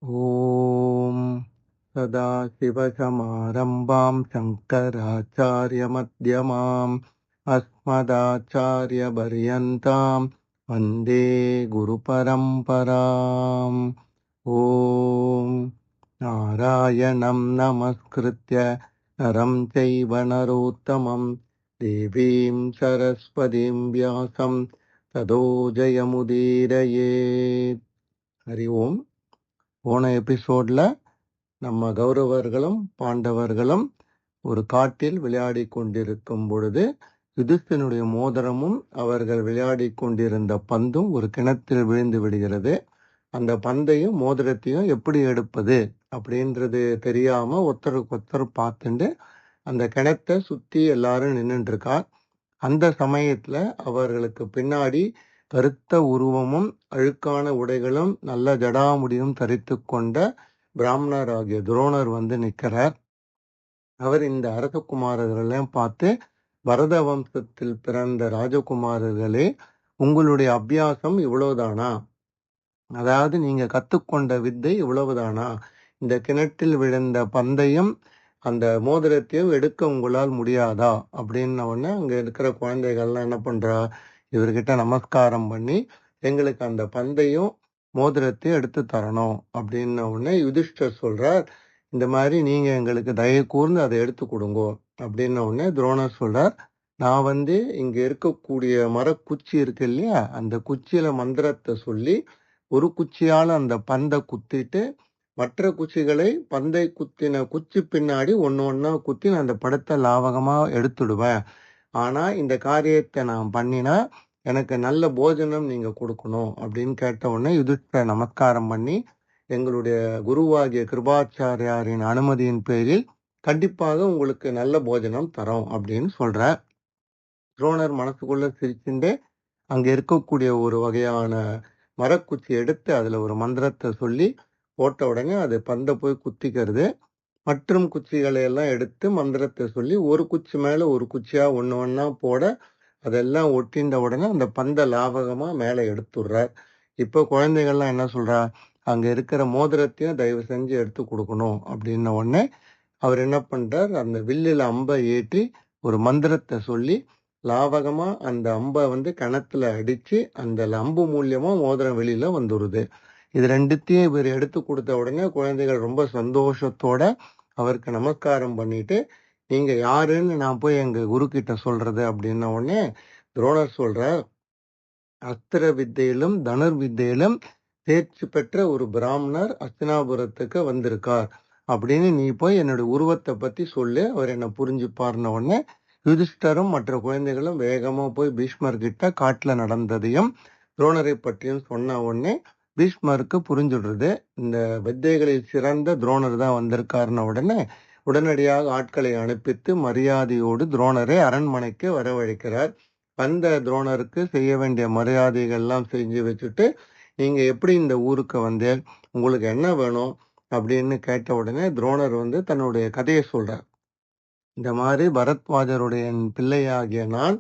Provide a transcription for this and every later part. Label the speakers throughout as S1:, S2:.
S1: ॐ सदाशिवसमारम्भां शङ्कराचार्यमध्यमाम् अस्मदाचार्यपर्यन्तां वन्दे गुरुपरम्पराम्। ॐ नारायणं नमस्कृत्य नरं चैव नरोत्तमं देवीं सरस्वतीं व्यासं ततो जयमुदीरयेत्. हरि ओम्. போன எபிசோட்ல நம்ம கௌரவர்களும் பாண்டவர்களும் ஒரு காட்டில் விளையாடி கொண்டிருக்கும் பொழுது யுதிஷ்டனுடைய மோதிரமும் அவர்கள் விளையாடி கொண்டிருந்த பந்தும் ஒரு கிணத்தில் விழுந்து விடுகிறது. அந்த பந்தையும் மோதிரத்தையும் எப்படி எடுப்பது அப்படின்றது தெரியாம ஒருத்தருக்கு ஒருத்தர் பார்த்துட்டு அந்த கிணத்தை சுத்தி எல்லாரும் நின்றுட்டு இருக்கா. அந்த சமயத்துல அவர்களுக்கு பின்னாடி கருத்த உருவமும் அழுக்கான உடைகளும் நல்ல ஜடாமுடியும் தரித்து கொண்ட பிராமணர் ஆகிய துரோணர் வந்து நிற்கிறார். அவர் இந்த அரசகுமாரர்களையும் பார்த்து, பரத வம்சத்தில் பிறந்த ராஜகுமாரர்களே, உங்களுடைய அபியாசம் இவ்வளவுதானா? அதாவது நீங்க கத்துக்கொண்ட வித்தை இவ்வளவுதானா? இந்த கிணற்றில் விழுந்த பந்தையும் அந்த மோதிரத்தையும் எடுக்க உங்களால் முடியாதா அப்படின்ன உடனே அங்க இருக்கிற குழந்தைகள்லாம் என்ன பண்றா, இவர்கிட்ட நமஸ்காரம் பண்ணி எங்களுக்கு அந்த பந்தையும் மோதிரத்தையும் எடுத்து தரணும் அப்படின்ன உடனே யுதிஷ்டர் சொல்றார், இந்த மாதிரி நீங்க எங்களுக்கு தயவு கூர்ந்து அதை எடுத்து கொடுங்கோ அப்படின்ன உடனே துரோணர் சொல்றார், நான் வந்து இங்க இருக்கக்கூடிய மரக்குச்சி இருக்கு இல்லையா, அந்த குச்சியில மந்திரத்தை சொல்லி ஒரு குச்சியால அந்த பந்தை குத்திட்டு மற்ற குச்சிகளை பந்தை குத்தின குச்சி பின்னாடி ஒன்னு ஒன்னா குத்தி நான் அந்த படத்தை லாவகமா எடுத்துடுவேன். ஆனா இந்த காரியத்தை நான் பண்ணினா எனக்கு நல்ல போஜனம் நீங்க கொடுக்கணும் அப்படின்னு கேட்ட உடனே யுதிஷ்டர் நமஸ்காரம் பண்ணி, எங்களுடைய குருவாகிய கிருபாச்சாரியாரின் அனுமதியின் பேரில் கண்டிப்பாக உங்களுக்கு நல்ல போஜனம் தரோம் அப்படின்னு சொல்ற. துரோணர் மனசுக்குள்ள சிரிச்சுட்டு அங்க இருக்கக்கூடிய ஒரு வகையான மரக்குச்சி எடுத்து அதுல ஒரு மந்திரத்தை சொல்லி போட்ட உடனே அது பந்தை போய் குத்திக்கிறது. மற்றும் குச்சிகளை எல்லாம் எடுத்து மந்திரத்தை சொல்லி ஒரு குச்சி மேல ஒரு குச்சியா ஒண்ணு ஒண்ணா போட அதெல்லாம் ஒட்டின்ற உடனே அந்த பந்தை லாவகமா மேல எடுத்துடுறார். இப்ப குழந்தைகள்லாம் என்ன சொல்றா, அங்க இருக்கிற மோதிரத்தையும் தயவு செஞ்சு எடுத்து கொடுக்கணும் அப்படின்ன உடனே அவர் என்ன பண்றார், அந்த வில்லில் அம்பை ஏற்றி ஒரு மந்திரத்தை சொல்லி லாவகமா அந்த அம்பை வந்து கிணத்துல அடிச்சு அந்த அம்பு மூலியமா மோதிரம் வெளியில வந்துடுது. இது ரெண்டுத்தையும் இவர் எடுத்து கொடுத்த உடனே குழந்தைகள் ரொம்ப சந்தோஷத்தோட அவருக்கு நமஸ்காரம் பண்ணிட்டு, நீங்க யாருன்னு நான் போய் எங்க குரு கிட்ட சொல்றது அப்படின்ன உடனே துரோணர் சொல்ற, அஸ்திர வித்தையிலும் தனுர் வித்தையிலும் தேர்ச்சி பெற்ற ஒரு பிராமணர் அஸ்தினாபுரத்துக்கு வந்திருக்கார் அப்படின்னு நீ போய் என்னோட உருவத்தை பத்தி சொல்லு, அவர் என்ன புரிஞ்சுப்பார்ன உடனே யுதிஷ்டரும் மற்ற குழந்தைகளும் வேகமா போய் பீஷ்மர் கிட்ட காட்டுல நடந்ததையும் துரோணரை பற்றியும் சொன்ன உடனே பீஷ்மருக்கு புரிஞ்சுடுறது, இந்த வித்தைகளில் சிறந்த துரோணர் தான் வந்திருக்காருன உடனே உடனடியாக ஆட்களை அனுப்பித்து மரியாதையோடு துரோணரை அரண்மனைக்கு வரவழைக்கிறார். வந்த துரோணருக்கு செய்ய வேண்டிய மரியாதைகள் எல்லாம் செஞ்சு வச்சுட்டு, நீங்க எப்படி இந்த ஊருக்கு வந்தேன், உங்களுக்கு என்ன வேணும் அப்படின்னு கேட்ட உடனே துரோணர் வந்து தன்னுடைய கதையை சொல்றார். இந்த மாதிரி பரத்வாஜருடைய பிள்ளையாகிய நான்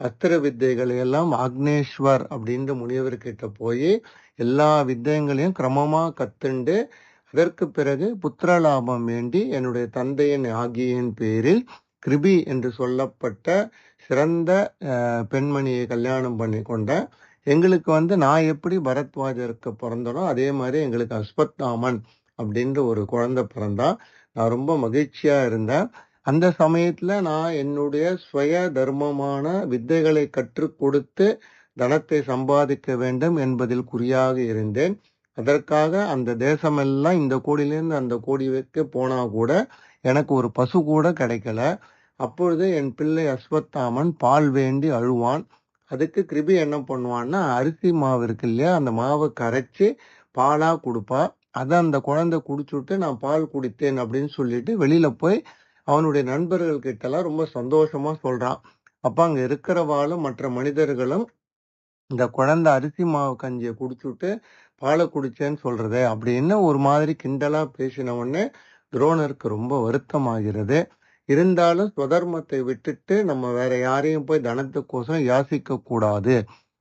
S1: அஸ்திர வித்தைகளை எல்லாம் ஆக்னேஸ்வர் அப்படின்ற முனிவர்கிட்ட போய் எல்லா வித்தைகளையும் கிரமமா கத்துண்டு அதற்கு பிறகு புத்திரலாபம் வேண்டி என்னுடைய தந்தையின் ஆகியின் பேரில் கிருபி என்று சொல்லப்பட்ட சிறந்த பெண்மணியை கல்யாணம் பண்ணி கொண்டேன். எங்களுக்கு வந்து நான் எப்படி பரத்வாஜருக்கு பிறந்தனோ அதே மாதிரி எங்களுக்கு அஸ்வத்தாமன் அப்படின்ற ஒரு குழந்தை பிறந்தா. நான் ரொம்ப மகிழ்ச்சியா இருந்தேன். அந்த சமயத்துல நான் என்னுடைய சுய தர்மமான வித்தைகளை கற்றுக் கொடுத்து தனத்தை சம்பாதிக்க வேண்டும் என்பதில் குறியாக இருந்தேன். அதற்காக அந்த தேசமெல்லாம் இந்த கோடியிலேருந்து அந்த கோடிக்கு போனா கூட எனக்கு ஒரு பசு கூட கிடைக்கல. அப்பொழுது என் பிள்ளை அஸ்வத்தாமன் பால் வேண்டி அழுவான். அதுக்கு கிருபி என்ன பண்ணுவான்னா, அரிசி மாவு இருக்கு இல்லையா, அந்த மாவை கரைச்சி பாலா கொடுப்பா. அதை அந்த குழந்தை குடிச்சுட்டு நான் பால் குடித்தேன் அப்படின்னு சொல்லிட்டு வெளியில போய் அவனுடைய நண்பர்கள் கிட்ட எல்லாம் ரொம்ப சந்தோஷமா சொல்றான். அப்ப அங்க இருக்கிறவாளும் மற்ற மனிதர்களும் இந்த குழந்தை அரிசி மாவு கஞ்சியை குடிச்சுட்டு பாலை குடிச்சேன்னு சொல்றதே அப்படின்னு ஒரு மாதிரி கிண்டலா பேசின உடனே துரோணருக்கு ரொம்ப வருத்தமாகிறது. இருந்தாலும் ஸ்வதர்மத்தை விட்டுட்டு நம்ம வேற யாரையும் போய் தனத்துக்கோசரம் யாசிக்க கூடாது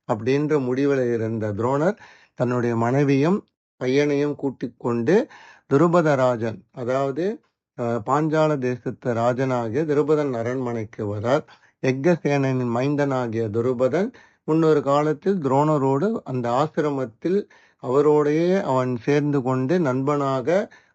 S1: அப்படின்ற முடிவில் இருந்த துரோணர் தன்னுடைய மனைவியும் பையனையும் கூட்டிக் கொண்டு துருபதராஜன், அதாவது பாஞ்சால தேசத்து ராஜனாகிய துருபதன் அரண்மனைக்கு வரார். யக்ஞசேனனின் மைந்தனாகிய துருபதன் முன்னொரு காலத்தில் துரோணரோடு அந்த ஆசிரமத்தில் அவரோடையே அவன் சேர்ந்து கொண்டு நண்பனாக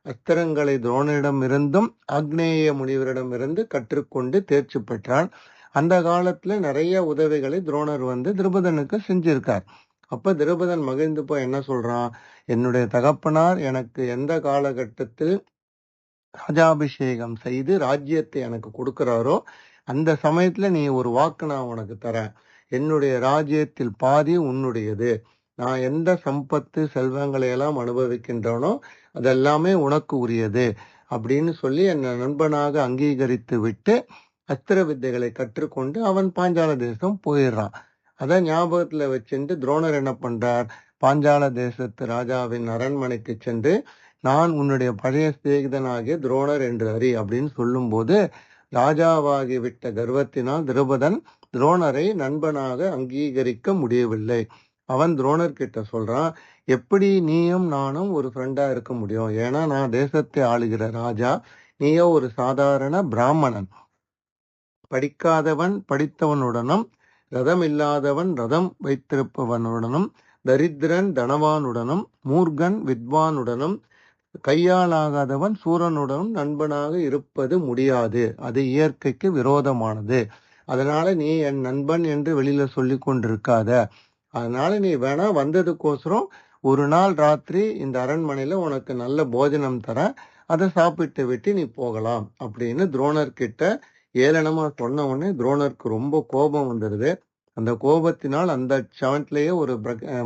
S1: அஸ்திரங்களை துரோணரிடமிருந்தும் ஆக்னேய முனிவரிடமிருந்து கற்றுக்கொண்டு தேர்ச்சி பெற்றான். அந்த காலத்துல நிறைய உதவிகளை துரோணர் திருபதனுக்கு செஞ்சிருக்கார். அப்ப திரௌபதன் மகிழ்ந்து போய் என்ன சொல்றான், என்னுடைய தகப்பனார் எனக்கு எந்த காலகட்டத்தில் ராஜாபிஷேகம் செய்து ராஜ்யத்தை எனக்கு கொடுக்கிறாரோ அந்த சமயத்துல நீ ஒரு வாக்கு நான் உனக்கு தரேன். என்னுடைய ராஜ்யத்தில் பாதி உன்னுடையது. நான் எந்த சம்பத்து செல்வங்களை எல்லாம் அனுபவிக்கின்றனோ அதெல்லாமே உனக்கு உரியது அப்படின்னு சொல்லி என்னை நண்பனாக அங்கீகரித்து விட்டு அஸ்திர வித்தைகளை கற்றுக்கொண்டு அவன் பாஞ்சால தேசம் போயிடுறான். அதை ஞாபகத்துல வச்சுட்டு துரோணர் என்ன பண்றார், பாஞ்சால தேசத்து ராஜாவின் அரண்மனைக்கு சென்று நான் உன்னுடைய பழைய சிநேகிதனாகிய துரோணர் என்று அறி அப்படின்னு சொல்லும் போது ராஜாவாகி விட்ட கர்வத்தினால் திரௌபதன் துரோணரை நண்பனாக அங்கீகரிக்க முடியவில்லை. அவன் துரோணர் கிட்ட சொல்றான், எப்படி நீயும் நானும் ஒரு ஃப்ரெண்டா இருக்க முடியும், ஏன்னா நான் தேசத்தை ஆளுகிற ராஜா, நீயோ ஒரு சாதாரண பிராமணன். படிக்காதவன் படித்தவனுடனும் ரதம் இல்லாதவன் ரதம் வைத்திருப்பவனுடனும் தரித்திரன் தனவானுடனும் மூர்கன் வித்வானுடனும் கையாளாகாதவன் சூரனுடனும் நண்பனாக இருப்பது முடியாது. அது இயற்கைக்கு விரோதமானது. அதனால நீ என் நண்பன் என்று வெளியில சொல்லி கொண்டிருக்காத. அதனால நீ வேணா வந்ததுக்கோசரம் ஒரு நாள் ராத்திரி இந்த அரண்மனையில உனக்கு நல்ல போஜனம் தர, அதை சாப்பிட்டு விட்டு நீ போகலாம் அப்படின்னு துரோணர் கிட்ட ஏளனமா சொன்ன உடனே துரோணருக்கு ரொம்ப கோபம் வந்துடுது. அந்த கோபத்தினால் அந்த சமயத்திலேயே ஒரு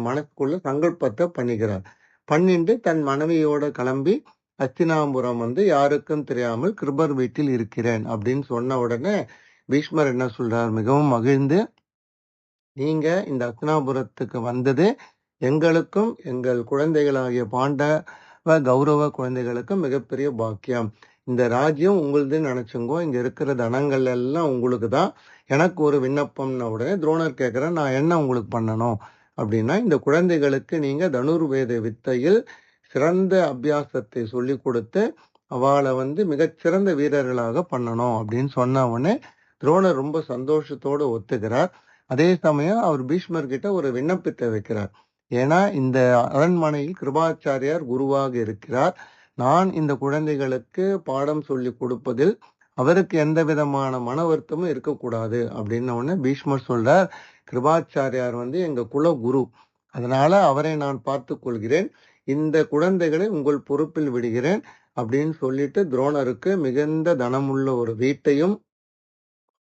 S1: மனசுக்குள்ள சங்கல்பத்தை பண்ணிட்டு தன் மனைவியோட கிளம்பி அஸ்தினாபுரம் யாருக்கும் தெரியாமல் கிருபர் வீட்டில் இருக்கிறேன் அப்படின்னு சொன்ன உடனே பீஷ்மர் என்ன சொல்றார், மிகவும் மகிழ்ந்து, நீங்க இந்த அஸ்தினாபுரத்துக்கு வந்தது எங்களுக்கும் எங்கள் குழந்தைகளாகிய பாண்டவ கௌரவ குழந்தைகளுக்கும் மிகப்பெரிய பாக்கியம். இந்த ராஜ்யம் உங்களுதுன்னு நினைச்சுங்கோ, இங்க இருக்கிற தனங்கள் எல்லாம் உங்களுக்கு தான். எனக்கு ஒரு விண்ணப்பம்ன உடனே துரோணர் கேட்கிறேன், நான் என்ன உங்களுக்கு பண்ணணும் அப்படின்னா, இந்த குழந்தைகளுக்கு நீங்க தனுர்வேத வித்தையில் சிறந்த அபியாசத்தை சொல்லி கொடுத்து அவளை மிகச்சிறந்த வீரர்களாக பண்ணணும் அப்படின்னு சொன்ன உடனே துரோணர் ரொம்ப சந்தோஷத்தோடு ஒத்துக்கிறார். அதே சமயம் அவர் பீஷ்மர் கிட்ட ஒரு விண்ணப்பத்தை வைக்கிறார். ஏன்னா இந்த அரண்மனையில் கிருபாச்சாரியார் குருவாக இருக்கிறார். நான் இந்த குழந்தைகளுக்கு பாடம் சொல்லி கொடுப்பதில் அவருக்கு எந்த விதமான மன வருத்தமும் இருக்கக்கூடாது அப்படின்ன உடனே பீஷ்மர் சொல்றார், கிருபாச்சாரியார் எங்க குல குரு, அதனால அவரை நான் பார்த்து கொள்கிறேன், இந்த குழந்தைகளை உங்கள் பொறுப்பில் விடுகிறேன் அப்படின்னு சொல்லிட்டு துரோணருக்கு மிகுந்த தனமுள்ள ஒரு வீட்டையும்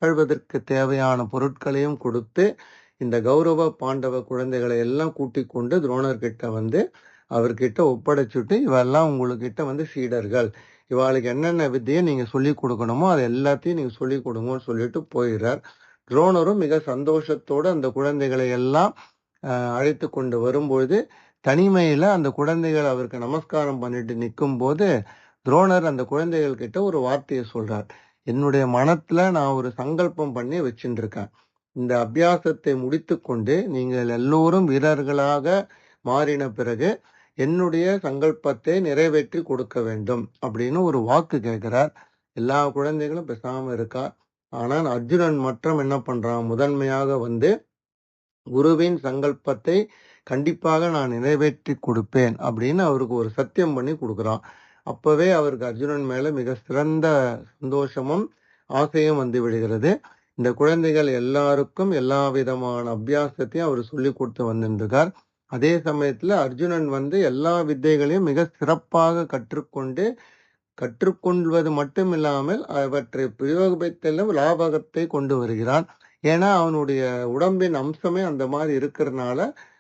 S1: வாழ்வதற்கு தேவையான பொருட்களையும் கொடுத்து இந்த கௌரவ பாண்டவ குழந்தைகளை எல்லாம் கூட்டிக் கொண்டு துரோணர்கிட்ட அவர்கிட்ட ஒப்படைச்சுட்டு, இவெல்லாம் உங்களுக்கிட்ட சீடர்கள், இவாளுக்கு என்னென்ன வித்தையை நீங்க சொல்லி கொடுக்கணுமோ அதை எல்லாத்தையும் நீங்க சொல்லி கொடுங்கன்னு சொல்லிட்டு போயிடுறார். துரோணரும் மிக சந்தோஷத்தோடு அந்த குழந்தைகளை எல்லாம் அழைத்து கொண்டு வரும்பொழுது தனிமையில அந்த குழந்தைகள் அவருக்கு நமஸ்காரம் பண்ணிட்டு நிற்கும் போது துரோணர் அந்த குழந்தைகள் கிட்ட ஒரு வார்த்தையை சொல்றார், என்னுடைய மனத்துல நான் ஒரு சங்கல்பம் பண்ணி வச்சுட்டு இருக்கேன். இந்த அபியாசத்தை முடித்து கொண்டு நீங்கள் எல்லோரும் வீரர்களாக மாறின பிறகு என்னுடைய சங்கல்பத்தை நிறைவேற்றி கொடுக்க வேண்டும் அப்படின்னு ஒரு வாக்கு கேட்கிறார். எல்லா குழந்தைகளும் பேசாம இருக்கா. ஆனால் அர்ஜுனன் மற்றும் என்ன பண்றான், முதன்மையாக குருவின் சங்கல்பத்தை கண்டிப்பாக நான் நிறைவேற்றி கொடுப்பேன் அப்படின்னு அவருக்கு ஒரு சத்தியம் பண்ணி கொடுக்குறான். அப்பவே அவருக்கு அர்ஜுனன் மேல மிக சிறந்த சந்தோஷமும் ஆசையும் விடுகிறது. இந்த குழந்தைகள் எல்லாருக்கும் எல்லா விதமான அபியாசத்தையும் அவர் சொல்லி கொடுத்து வந்துருக்கார். அதே சமயத்துல அர்ஜுனன் எல்லா வித்தைகளையும் மிக சிறப்பாக கற்றுக்கொள்வது மட்டும் இல்லாமல் அவற்றை பிரயோகத்திலும் லாபகத்தை கொண்டு வருகிறான். ஏன்னா அவனுடைய உடம்பின் அம்சமே அந்த மாதிரி இருக்கிறதுனால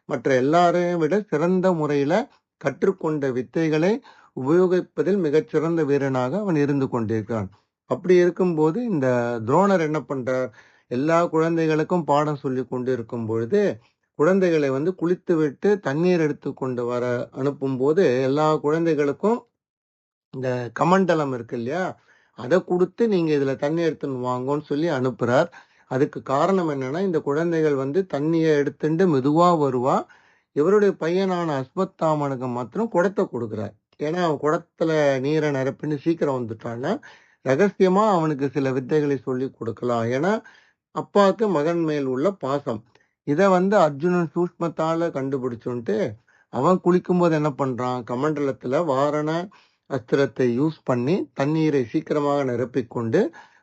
S1: மற்ற எல்லாரையும் விட சிறந்த முறையில கற்றுக்கொண்ட வித்தைகளை உபயோகிப்பதில் மிகச்சிறந்த வீரனாக அவன் இருந்து கொண்டிருக்கிறான். அப்படி இருக்கும்போது இந்த துரோணர் என்ன பண்றார், எல்லா குழந்தைகளுக்கும் பாடம் சொல்லி கொண்டு இருக்கும் பொழுது குழந்தைகளை குளித்து விட்டு தண்ணீர் எடுத்து கொண்டு வர அனுப்பும் போது எல்லா குழந்தைகளுக்கும் இந்த கமண்டலம் இருக்கு இல்லையா, அதை கொடுத்து நீங்க இதுல தண்ணி எடுத்துன்னு வாங்கன்னு சொல்லி அனுப்புறார். அதுக்கு காரணம் என்னன்னா, இந்த குழந்தைகள் தண்ணியை எடுத்துட்டு மெதுவா வருவா, இவருடைய பையனான அஸ்வத்தாமனுக்கு மாத்திரம் குடத்தை கொடுக்குறார். ஏன்னா அவன் குடத்துல நீரை நிரப்பின்னு சீக்கிரம் வந்துட்டான்னா ரகசியமா அவனுக்கு சில வித்தைகளை சொல்லி கொடுக்கலாம். ஏன்னா அப்பாவுக்கு மகன் மேல் உள்ள பாசம். இதை அர்ஜுனன் சூஷ்மத்தால கண்டுபிடிச்சுன்ட்டு அவன் குளிக்கும்போது என்ன பண்றான், கமண்டலத்துல வாரண அஸ்திரத்தை யூஸ் பண்ணி தண்ணீரை சீக்கிரமாக நிரப்பிக்கொண்டு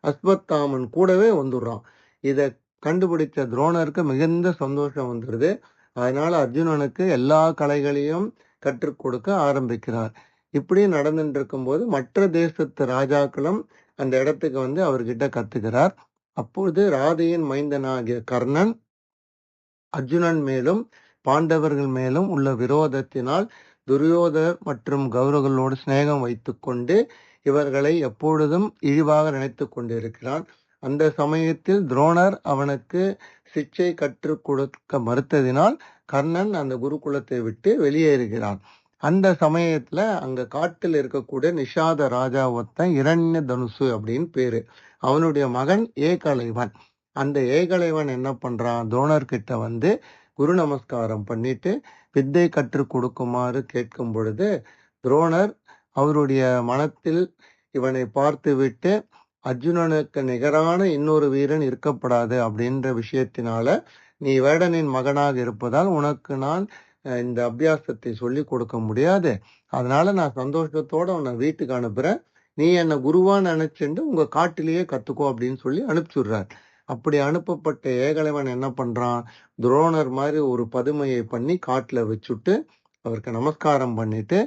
S1: அஸ்வத்தாமன் கூடவே வந்துடுறான். இதை கண்டுபிடிச்ச துரோணருக்கு மிகுந்த சந்தோஷம் வந்துடுது. அதனால அர்ஜுனனுக்கு எல்லா கலைகளையும் கற்றுக் கொடுக்க ஆரம்பிக்கிறார். இப்படி நடந்துட்டு இருக்கும்போது மற்ற தேசத்து ராஜாக்களும் அந்த இடத்துக்கு அவர்கிட்ட கத்துக்கிறார். அப்பொழுது ராதையின் மைந்தனாகிய கர்ணன் அர்ஜுனன் மேலும் பாண்டவர்கள் மேலும் உள்ள விரோதத்தினால் துரியோதர் மற்றும் கௌரவர்களோடு சிநேகம் வைத்துக்கொண்டு இவர்களை எப்பொழுதும் இழிவாக நினைத்து கொண்டிருக்கிறான். அந்த சமயத்தில் துரோணர் அவனுக்கு சிக்ஷை கற்றுக் கொடுக்க மறுத்ததினால் கர்ணன் அந்த குருகுலத்தை விட்டு வெளியேறுகிறான். அந்த சமயத்துல அங்க காட்டில் இருக்கக்கூடிய நிஷாத ராஜா ஒருத்தன் இரண்ய தனுசு அப்படின்னு பேரு. அவனுடைய மகன் ஏகலைவன். அந்த ஏகலைவன் என்ன பண்றான், துரோணர்கிட்ட குரு நமஸ்காரம் பண்ணிட்டு வித்தை கற்றுக் கொடுக்குமாறு கேட்கும் பொழுது துரோணர் அவருடைய மனத்தில் இவனை பார்த்து விட்டு அர்ஜுனனுக்கு நிகரான இன்னொரு வீரன் இருக்கப்படாது அப்படின்ற விஷயத்தினால நீ வேடனின் மகனாக இருப்பதால் உனக்கு நான் இந்த அபியாசத்தை சொல்லி கொடுக்க முடியாது. அதனால நான் சந்தோஷத்தோட உன்னை வீட்டுக்கு அனுப்புறேன். நீ என்னை குருவா நினைச்சுட்டு உங்க காட்டிலேயே கத்துக்கோ அப்படின்னு சொல்லி அனுப்பிச்சுடுறார். அப்படி அனுப்பப்பட்ட ஏகலைவன் என்ன பண்றான், துரோணர் மாதிரி ஒரு பதுமையை பண்ணி காட்டுல வச்சுட்டு அவருக்கு நமஸ்காரம் பண்ணிட்டு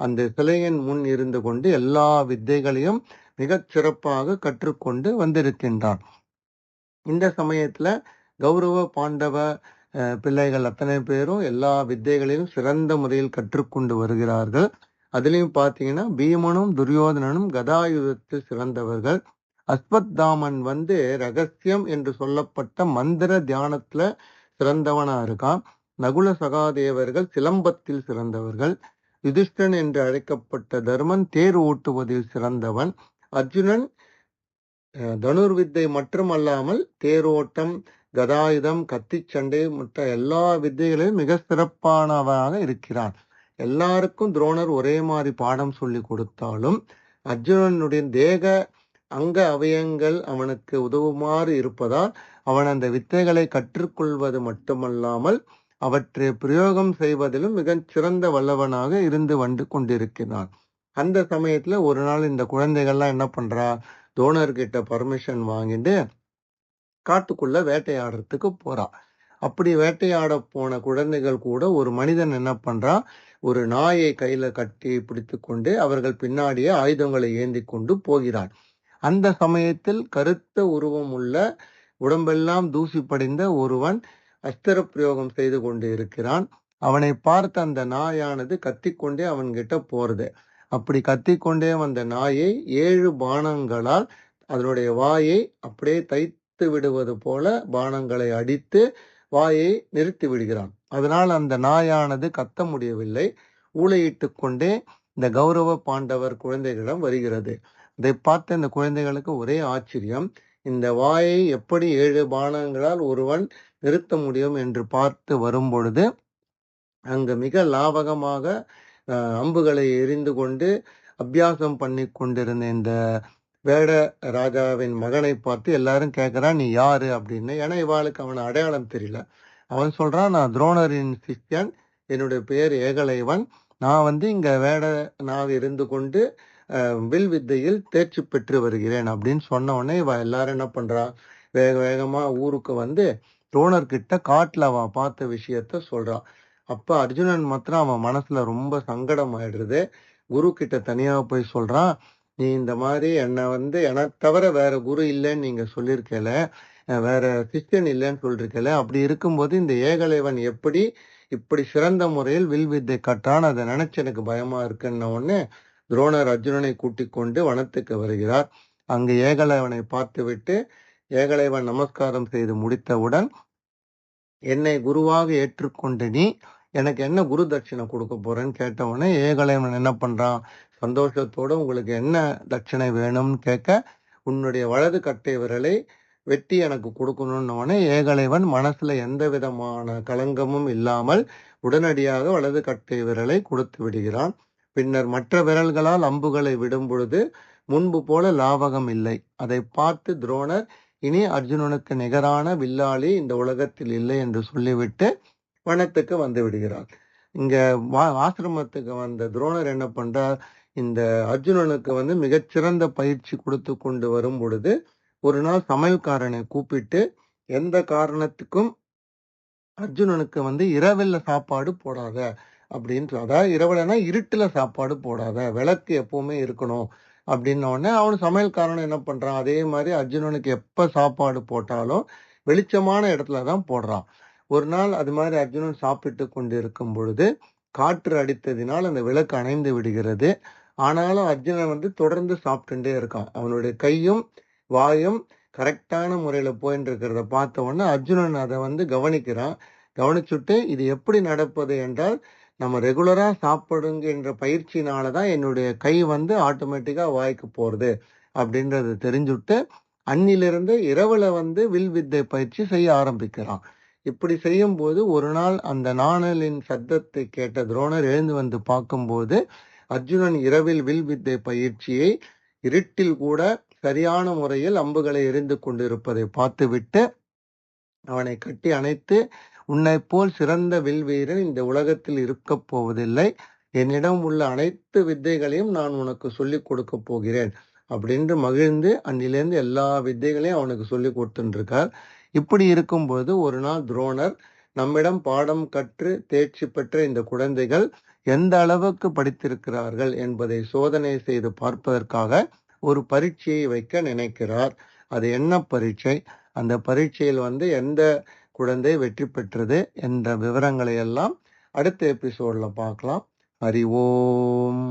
S1: அந்த சிலையின் முன் இருந்து கொண்டு எல்லா வித்தைகளையும் மிகச் சிறப்பாக கற்றுக்கொண்டு வந்திருக்கின்றான். இந்த சமயத்துல கௌரவ பாண்டவ பிள்ளைகள் அத்தனை பேரும் எல்லா வித்தைகளையும் சிறந்த முறையில் கற்றுக்கொண்டு வருகிறார்கள். அதுலயும் பாத்தீங்கன்னா பீமனும் துரியோதனனும் கதாயுதத்தில் சிறந்தவர்கள். அஸ்வத்தாமன் ரகசியம் என்று சொல்லப்பட்ட மந்திர தியானத்துல சிறந்தவனா இருக்கான். நகுல சகாதேவர்கள் சிலம்பத்தில் சிறந்தவர்கள். யுதிஷ்டன் என்று அழைக்கப்பட்ட தர்மன் தேர் ஓட்டுவதில் சிறந்தவன். அர்ஜுனன் தனுர்வித்தை மட்டுமல்லாமல் தேரோட்டம், கதாயுதம், கத்திச்சண்டை மற்ற எல்லா வித்தைகளையும் மிக சிறப்பானவனாக இருக்கிறான். எல்லாருக்கும் துரோணர் ஒரே மாதிரி பாடம் சொல்லி கொடுத்தாலும் அர்ஜுனனுடைய தேக அங்க அவயங்கள் அவனுக்கு உதவுமாறு இருப்பதால் அவன் அந்த வித்தைகளை கற்றுக்கொள்வது மட்டுமல்லாமல் அவற்றை பிரயோகம் செய்வதிலும் மிகச் சிறந்த வல்லவனாக இருந்து வந்து கொண்டிருக்கிறான். அந்த சமயத்துல ஒரு நாள் இந்த குழந்தைகள்லாம் என்ன பண்றா, துரோணர்கிட்ட பர்மிஷன் வாங்கிட்டு காட்டுக்குள்ள வேட்டையாடுறதுக்கு போறா. அப்படி வேட்டையாட போன குழந்தைகள் கூட ஒரு மனிதன் என்ன பண்றான், ஒரு நாயை கையில கட்டி பிடித்து கொண்டு அவர்கள் பின்னாடியே ஆயுதங்களை ஏந்தி கொண்டு போகிறான். அந்த சமயத்தில் கருத்த உருவம் உள்ள உடம்பெல்லாம் தூசி படிந்த ஒருவன் அஸ்திர பிரயோகம் செய்து கொண்டு இருக்கிறான். அவனை பார்த்த அந்த நாயானது கத்திக்கொண்டே அவன்கிட்ட போறது. அப்படி கத்திக்கொண்டே வந்த நாயை 7 பானங்களால் அதனுடைய வாயை அப்படியே தைத்து விடுவது போல பானங்களை அடித்து வாயை நிறுத்தி விடுகிறான். அதனால் அந்த நாயானது கத்த முடியவில்லை. ஊளையிட்டு கொண்டே இந்த கௌரவ பாண்டவர் குழந்தைகளிடம் வருகிறது. இதை பார்த்த இந்த குழந்தைகளுக்கு ஒரே ஆச்சரியம். இந்த வாயை எப்படி 7 பானங்களால் ஒருவன் நிறுத்த முடியும் என்று பார்த்து வரும் பொழுது அங்கு மிக லாபகமாக அம்புகளை எரிந்து கொண்டு அபியாசம் பண்ணி கொண்டிருந்த இந்த வேட ராஜாவின் மகனை பார்த்து எல்லாரும் கேட்கிறான், நீ யாரு அப்படின்னு. ஏன்னா இவாளுக்கு அவன் அடையாளம் தெரியல. அவன் சொல்றான், நான் துரோணரின் சிஷ்யன், என்னுடைய பெயர் ஏகலைவன், நான் இங்க வேடனாக இருந்து கொண்டு வில் வித்தையில் தேர்ச்சி பெற்று வருகிறேன் அப்படின்னு சொன்ன உடனே இவ எல்லாரும் என்ன பண்றா, வேக வேகமா ஊருக்கு துரோணர்கிட்ட காட்டுல அவன் பார்த்த விஷயத்த சொல்றான். அப்ப அர்ஜுனன் மாத்திரம் அவன் மனசுல ரொம்ப சங்கடம் ஆயிடுறது. குரு கிட்ட தனியா போய் சொல்றான், நீ இந்த மாதிரி என்னை தவிர வேற குரு இல்லைன்னு நீங்க சொல்லியிருக்கல, வேற சிஷ்யன் இல்லைன்னு சொல்லிருக்கல, அப்படி இருக்கும்போது இந்த ஏகலைவன் எப்படி இப்படி சிறந்த முறையில் வில் வித்தை கட்டான், அதை நினைச்சு எனக்கு பயமா இருக்குன்ன உடனே துரோணர் அர்ஜுனனை கூட்டிக் கொண்டு வனத்துக்கு வருகிறார். அங்கு ஏகலைவனை பார்த்துவிட்டு ஏகலைவன் நமஸ்காரம் செய்து முடித்தவுடன், என்னை குருவாக ஏற்றுக்கொண்டு நீ எனக்கு என்ன குரு தட்சிணை கொடுக்க போறேன்னு கேட்டவுடனே ஏகலைவன் என்ன பண்றான், சந்தோஷத்தோட உங்களுக்கு என்ன தட்சிணை வேணும்னு கேட்க, உன்னுடைய வலது கட்டை விரலை வெட்டி எனக்கு கொடுக்கணும்னு ஏகலைவன் மனசுல எந்த விதமான களங்கமும் இல்லாமல் உடனடியாக வலது கட்டை விரலை கொடுத்து விடுகிறான். பின்னர் மற்ற விரல்களால் அம்புகளை விடும் பொழுது முன்பு போல லாவகம் இல்லை. அதை பார்த்து துரோணர் இனி அர்ஜுனனுக்கு நிகரான வில்லாளி இந்த உலகத்தில் இல்லை என்று சொல்லிவிட்டு வனத்துக்கு வந்து விடுகிறார். இங்க ஆசிரமத்துக்கு வந்த துரோணர் என்ன பண்றார், இந்த அர்ஜுனனுக்கு மிகச்சிறந்த பயிற்சி கொடுத்து கொண்டு வரும் பொழுது ஒரு நாள் சமையல்காரனை கூப்பிட்டு எந்த காரணத்துக்கும் அர்ஜுனனுக்கு இரவில்ல சாப்பாடு போடாத அப்படின்னு, அதாவது இரவுலனா இருட்டுல சாப்பாடு போடாத, விளக்கு எப்பவுமே இருக்கணும் அப்படின்னோடனே அவன் சமையல்காரன் என்ன பண்றான், அதே மாதிரி அர்ஜுனனுக்கு எப்ப சாப்பாடு போட்டாலும் வெளிச்சமான இடத்துல தான் போடுறான். ஒரு நாள் அது மாதிரி அர்ஜுனன் சாப்பிட்டு கொண்டு இருக்கும் பொழுது காற்று அடித்ததினால் அந்த விளக்கு அணைந்து விடுகிறது. ஆனாலும் அர்ஜுனன் தொடர்ந்து சாப்பிட்டுட்டே இருக்கான். அவனுடைய கையும் வாயும் கரெக்டான முறையில போயிட்டு இருக்கிறத பார்த்த உடனே அர்ஜுனன் அதை கவனிக்கிறான். கவனிச்சுட்டு இது எப்படி நடப்பது என்றால், நம்ம ரெகுலரா சாப்பிடுங்கிற பயிற்சினாலதான் என்னுடைய கை ஆட்டோமேட்டிக்கா வாய்க்கு போறது அப்படின்றது தெரிஞ்சுட்டு அன்னிலிருந்து இரவுல வில் வித்தை பயிற்சி செய்ய ஆரம்பிக்கிறான். இப்படி செய்யும் போது ஒரு நாள் அந்த நாணலின் சத்தத்தை கேட்ட துரோணர் எழுந்து பார்க்கும்போது அர்ஜுனன் இரவில் வில் வித்தை பயிற்சியை இருட்டில் கூட சரியான முறையில் அம்புகளை எரிந்து கொண்டிருப்பதை பார்த்துவிட்டு அவனை கட்டி அணைத்து, உன்னை போல் சிறந்த வில் வீரன் இந்த உலகத்தில் இருக்க போவதில்லை, என்னிடம் உள்ள அனைத்து வித்தைகளையும் நான் உனக்கு சொல்லிக் கொடுக்க போகிறேன் அப்படின்னு மகிழ்ந்து அன்னிலேருந்து எல்லா வித்தைகளையும் அவனுக்கு சொல்லி கொடுத்துருக்கார். இப்படி இருக்கும்போது ஒரு நாள் துரோணர், நம்மிடம் பாடம் கற்று தேர்ச்சி பெற்ற இந்த குழந்தைகள் எந்த அளவுக்கு படித்திருக்கிறார்கள் என்பதை சோதனை செய்து பார்ப்பதற்காக ஒரு பரீட்சையை வைக்க நினைக்கிறார். அது என்ன பரீட்சை, அந்த பரீட்சையில் எந்த குழந்தை வெற்றி பெற்றது என்ற விவரங்களை எல்லாம் அடுத்த எபிசோட்ல பார்க்கலாம். ஹரி ஓம்.